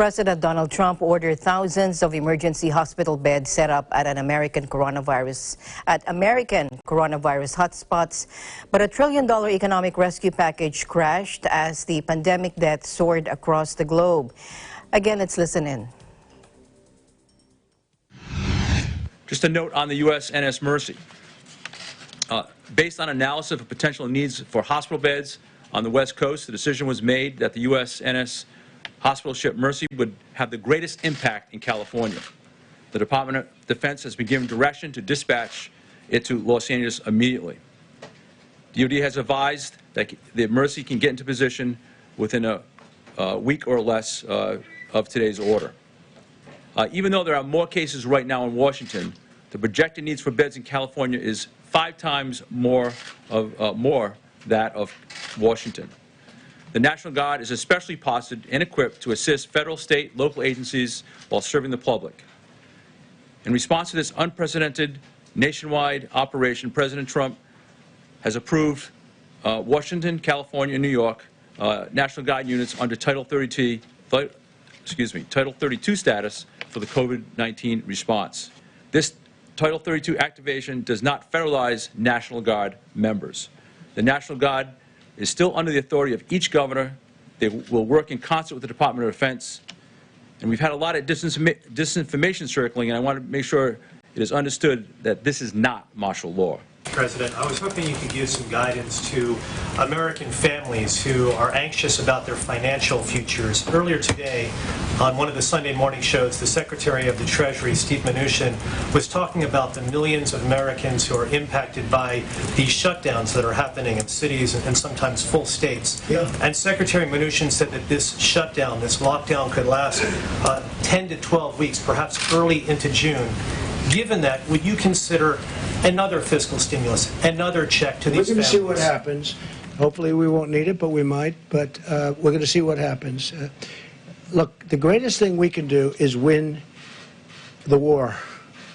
President Donald Trump ordered thousands of emergency hospital beds set up at American coronavirus hotspots, but a $1 trillion economic rescue package crashed as the pandemic deaths soared across the globe. Again, let's listen in. Just a note on the USNS Mercy. Based on analysis of potential needs for hospital beds on the West Coast, the decision was made that the USNS hospital ship Mercy would have the greatest impact in California. The Department of Defense has been given direction to dispatch it to Los Angeles immediately. DoD has advised that the Mercy can get into position within a week or less of today's order. Even though there are more cases right now in Washington, the projected needs for beds in California is 5 times more that of Washington. The National Guard is especially posted and equipped to assist federal, state, local agencies while serving the public. In response to this unprecedented nationwide operation, President Trump has approved Washington, California, and New York National Guard units under Title 32 status for the COVID-19 response. This Title 32 activation does not federalize National Guard members. The National Guard is still under the authority of each governor. They will work in concert with the Department of Defense. And we've had a lot of disinformation circling, and I want to make sure it is understood that this is not martial law. President, I was hoping you could give some guidance to American families who are anxious about their financial futures. Earlier today, on one of the Sunday morning shows, the Secretary of the Treasury, Steve Mnuchin, was talking about the millions of Americans who are impacted by these shutdowns that are happening in cities and sometimes full states. Yeah. And Secretary Mnuchin said that this shutdown, this lockdown, could last 10 to 12 weeks, perhaps early into June. Given that, would you consider another fiscal stimulus, another check to these families? We're going to see what happens. Hopefully we won't need it, but we might. But we're going to see what happens. Look, the greatest thing we can do is win the war.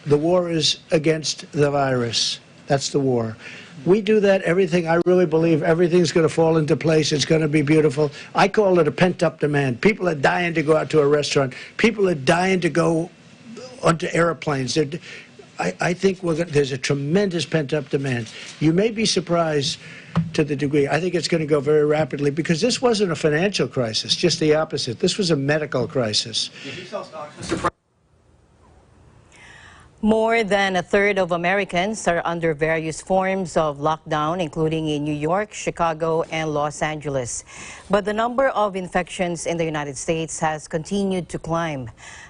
The war is against the virus. That's the war. We do that, everything, I really believe everything's going to fall into place. It's going to be beautiful. I call it a pent-up demand. People are dying to go out to a restaurant. People are dying to go onto airplanes. I think there's a tremendous pent-up demand. You may be surprised to the degree. I think it's going to go very rapidly because this wasn't a financial crisis, just the opposite. This was a medical crisis. More than a third of Americans are under various forms of lockdown, including in New York, Chicago, and Los Angeles. But the number of infections in the United States has continued to climb.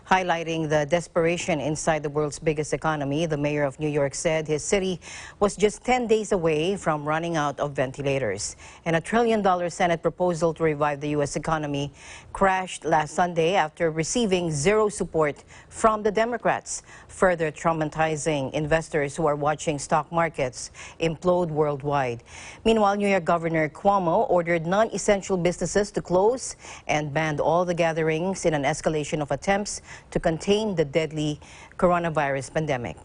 Highlighting the desperation inside the world's biggest economy, the mayor of New York said his city was just 10 days away from running out of ventilators. And a $1 trillion Senate proposal to revive the U.S. economy crashed last Sunday after receiving zero support from the Democrats, further traumatizing investors who are watching stock markets implode worldwide. Meanwhile, New York Governor Cuomo ordered non-essential businesses to close and banned all the gatherings in an escalation of attempts to contain the deadly coronavirus pandemic.